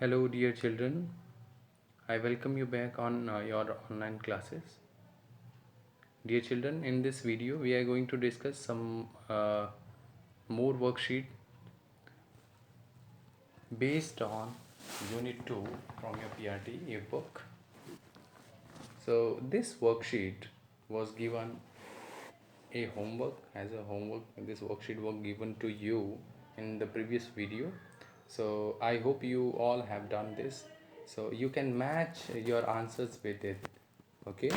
Hello, dear children. I welcome you back on your online classes. Dear children, in this video, we are going to discuss some more worksheet based on Unit 2 from your PRT book. So, this worksheet was given a homework as a homework. This worksheet was given to you in the previous video. So, I hope you all have done this. So, you can match your answers with it. Okay.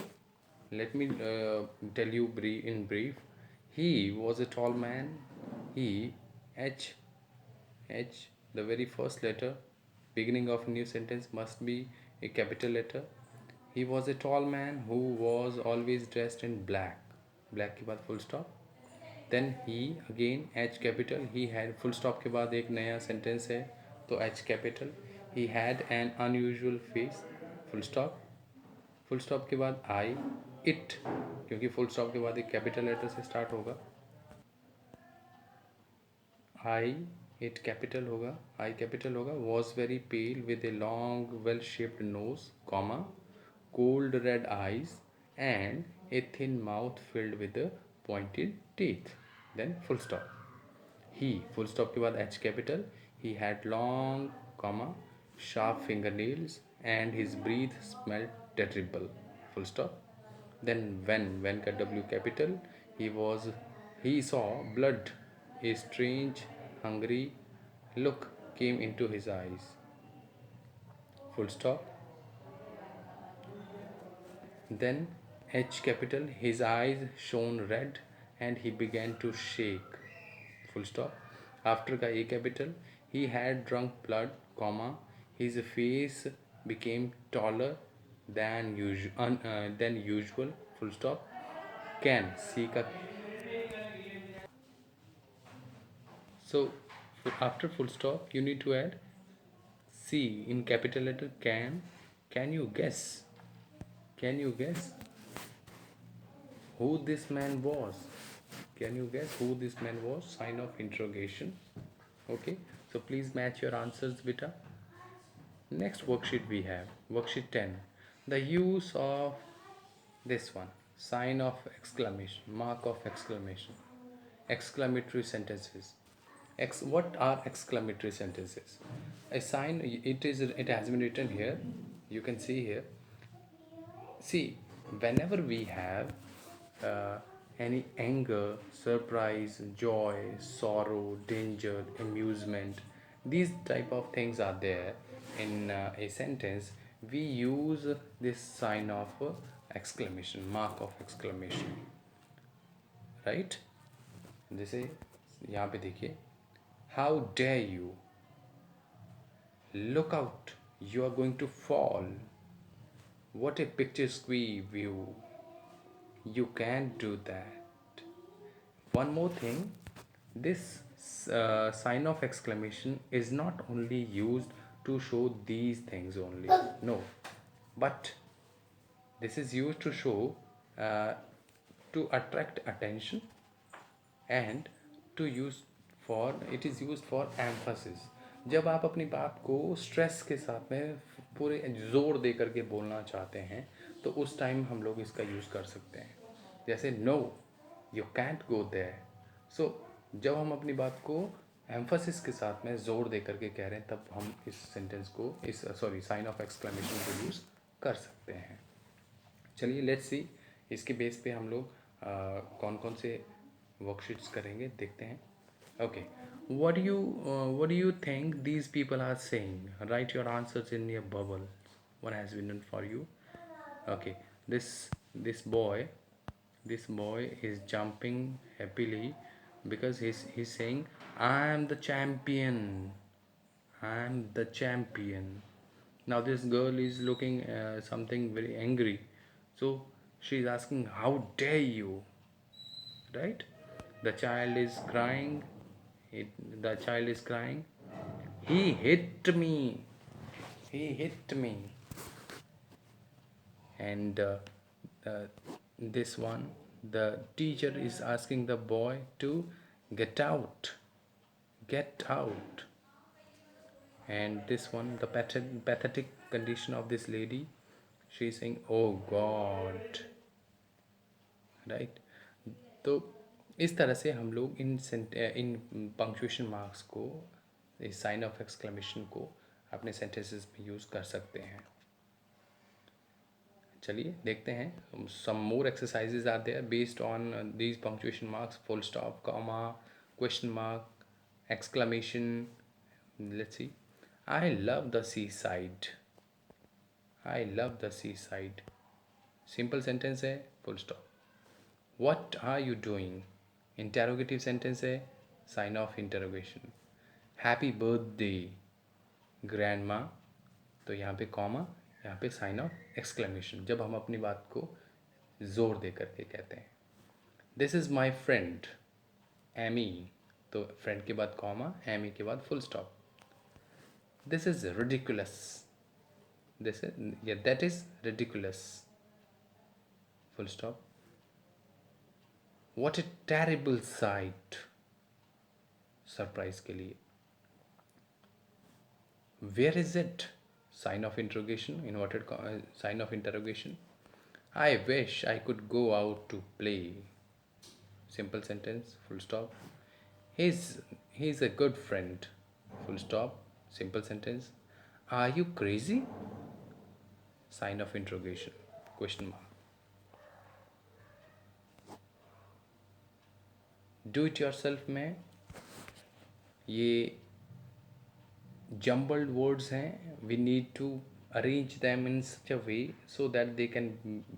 Let me tell you in brief. He was a tall man. He, H, H, the very first letter, beginning of new sentence must be a capital letter. He was a tall man who was always dressed in black. Black के बाद full stop. Then he again H capital. He had full stop के बाद एक नया sentence है तो H capital. He had an unusual face. Full stop. Full stop के बाद आई इट, क्योंकि फुल स्टॉप के बाद एक कैपिटल लेटर से स्टार्ट होगा. आई इट कैपिटल होगा, आई कैपिटल होगा. Was very pale with a long well shaped nose comma cold red eyes and a thin mouth filled with pointed teeth. Then full stop. He full stop के बाद H capital. He had long comma sharp fingernails and his breath smelled terrible. Full stop. Then when का W capital. He saw blood. A strange hungry look came into his eyes. Full stop. Then H capital. His eyes shone red and he began to shake. Full stop. After का A capital. He had drunk blood comma his face became taller than usual. Full stop. Can C का. So after full stop you need to add C in capital letter. Can you guess? Can you guess who this man was? Can you guess who this man was? Sign of interrogation. Okay, so please match your answers, beta. Next worksheet we have worksheet 10. The use of this one, sign of exclamation, mark of exclamation, exclamatory sentences. What are exclamatory sentences? A sign, it has been written here. You can see here. See, whenever we have any anger, surprise, joy, sorrow, danger, amusement, these type of things are there in a sentence, we use this sign of exclamation, mark of exclamation, right? जैसे यहाँ पे देखिए, how dare you, look out, you are going to fall, what a picturesque view, you can't do that. One more thing, this sign of exclamation is not only used to show these things only, no, but this is used to show to attract attention and to use for, it is used for emphasis. जब आप अपनी बात को stress के साथ में पूरे जोर दे करके बोलना चाहते हैं तो उस टाइम हम लोग इसका यूज़ कर सकते हैं. जैसे no you can't go there. So जब हम अपनी बात को एम्फसिस के साथ में जोर दे करके कह रहे हैं तब हम इस सेंटेंस को, इस साइन ऑफ एक्सक्लेमेशन को यूज़ कर सकते हैं. चलिए लेट्स सी, इसके बेस पे हम लोग कौन कौन से वर्कशीट्स करेंगे देखते हैं. Okay, what do you think these people are saying? Write your answers in your bubble. One has been done for you. Okay, this boy is jumping happily because he's saying I am the champion. I am the champion. Now this girl is looking something very angry, so she is asking how dare you, right? The child is crying. The child is crying. He hit me. He hit me. And this one, the teacher is asking the boy to get out. Get out. And this one, the pathetic condition of this lady, she's saying, oh God, right. तो इस तरह से हम लोग इन punctuation marks को, इस sign of exclamation को अपने सेंटेंसेस में यूज़ कर सकते हैं. चलिए देखते हैं. Some more exercises are there based on these punctuation marks, full stop, comma, question mark, exclamation. Let's see. I love the seaside. I love the seaside. Simple sentence है, full stop. What are you doing? Interrogative sentence है, sign of interrogation. Happy birthday grandma. तो यहाँ पे comma, यहाँ पे sign of exclamation, जब हम अपनी बात को जोर दे करके कहते हैं. This is my friend Amy. तो फ्रेंड के बाद कॉमा, एमी के बाद full stop. This is ridiculous. This is, या that is ridiculous, full stop. What a terrible sight. Surprise के लिए. Where is it? Sign of interrogation, inverted sign of interrogation. I wish I could go out to play. Simple sentence, full stop. He's he's a good friend. Full stop. Simple sentence. Are you crazy? Sign of interrogation, question mark. Do it your self में ये jumbled words हैं. We need to arrange them in such a way so that they can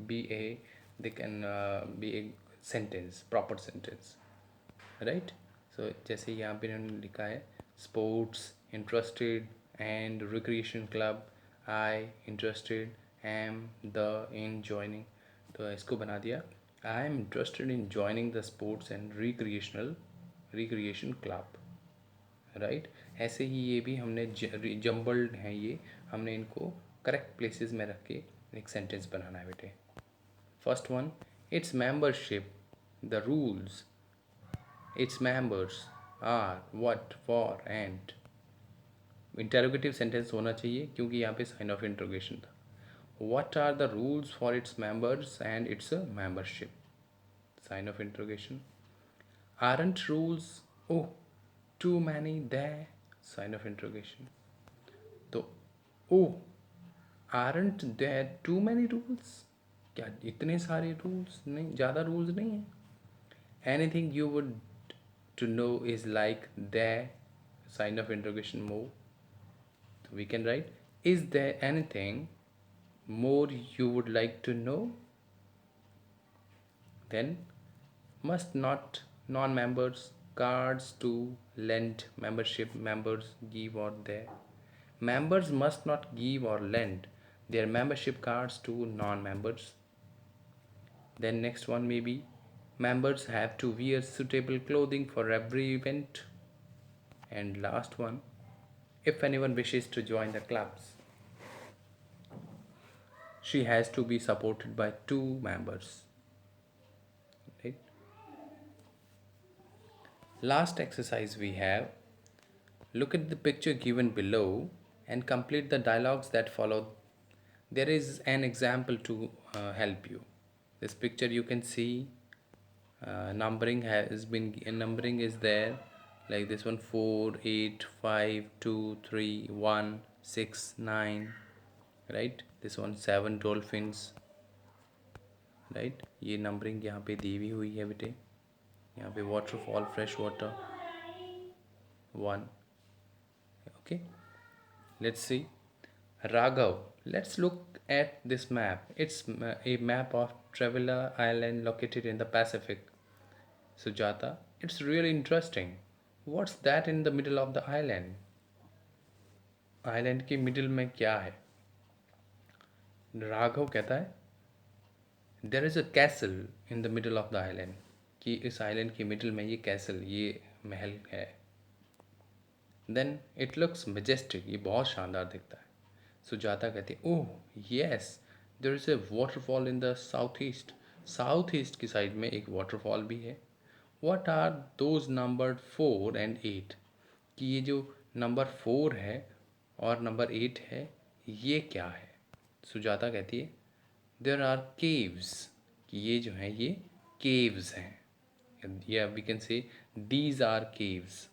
be a sentence, proper sentence, right? So जैसे यहाँ पे इन्होंने लिखा है sports, interested and recreation club. I interested am the in joining. तो इसको बना दिया I am interested in joining the sports and recreation club, right. ऐसे ही ये भी हमने जम्बल्ड हैं, ये हमने इनको करेक्ट प्लेसेस में रख के एक सेंटेंस बनाना है बेटे. First one, its membership, the rules. Its members are what, for, and. Interrogative sentence होना चाहिए क्योंकि यहाँ पे साइन ऑफ इंट्रोगेशन था. What are the rules for its members and its membership, sign of interrogation. Aren't rules, oh too many there, sign of interrogation. तो oh, aren't there too many rules? क्या इतने सारे rules नहीं, ज़्यादा rules नहीं हैं. Anything you would to know is like there, sign of interrogation, more. So we can write, is there anything more you would like to know? Then must not non-members cards to lend membership members give or their members must not give or lend their membership cards to non-members. Then next one may be members have to wear suitable clothing for every event. And last one, if anyone wishes to join the clubs, she has to be supported by 2 members, right? Last exercise we have, look at the picture given below and complete the dialogues that follow. There is an example to help you. This picture you can see numbering is there, like this one, 4, 8, 5, 2, 3, 1, 6, 9, right? This one 7 dolphins, right? ये numbering यहाँ पे दी हुई हुई है बेटे. यहाँ पे waterfall, fresh water, 1. Okay, let's see. Raghav, let's look at this map. It's a map of Traveler Island located in the Pacific. Sujata, it's really interesting. What's that in the middle of the island? Island के middle में क्या है? राघव कहता है there is a castle in the middle of the island, कि इस island के middle में ये कैसल, ये महल है. देन इट लुक्स मेजेस्टिक, ये बहुत शानदार दिखता है. सुजाता कहती है oh yes, there is a waterfall in the south east. South east की साइड में एक वाटरफॉल भी है. What are those number 4 and 8? कि ये जो नंबर 4 है और नंबर 8 है ये क्या है। सुजाता कहती है देयर आर केव्स, कि ये जो है ये केव्स हैं, या we can say these are caves.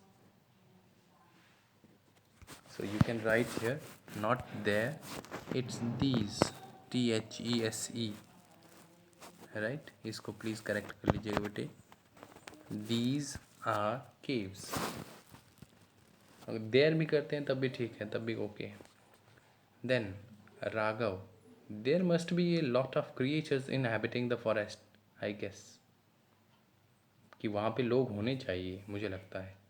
So you can write here, not there, it's these, THESE, right. इसको प्लीज़ करेक्ट कर लीजिएगा बेटे. These are caves. अगर देयर भी करते हैं तब भी ठीक है, तब भी ओके है. Then Raghav, there must be a lot of creatures inhabiting the forest, I guess, कि वहाँ पे लोग होने चाहिए मुझे लगता है.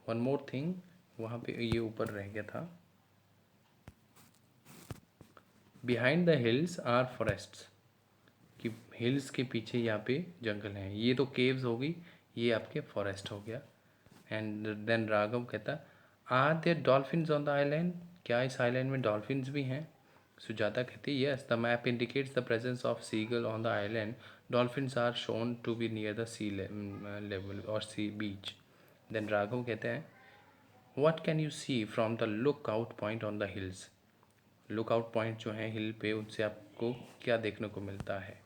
वन मोर थिंग, वहाँ पे ये ऊपर रह गया था, behind the hills are forests, कि हिल्स के पीछे यहाँ पे जंगल हैं. ये तो केव्स होगी, ये आपके फॉरेस्ट हो गया. एंड देन राघव कहता are there dolphins on the island, क्या इस आइलैंड में डॉल्फिन्स भी हैं. सुजाता कहती yes, the map indicates the presence of seagull on the island, dolphins are shown to be near the sea level और सी बीच. देन राघव कहते हैं what can you see from the look out point on the hills, look out point जो है हिल पे, उनसे आपको क्या देखने को मिलता है.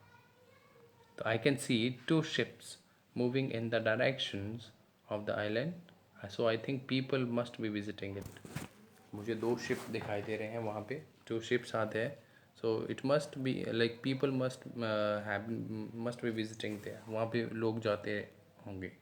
तो I can see 2 ships moving in the directions of the island, so I think people must be visiting it. मुझे 2 शिप दिखाई दे रहे हैं वहाँ पे, 2 ships आते हैं. So it must be like people must be visiting there, वहाँ पे लोग जाते होंगे.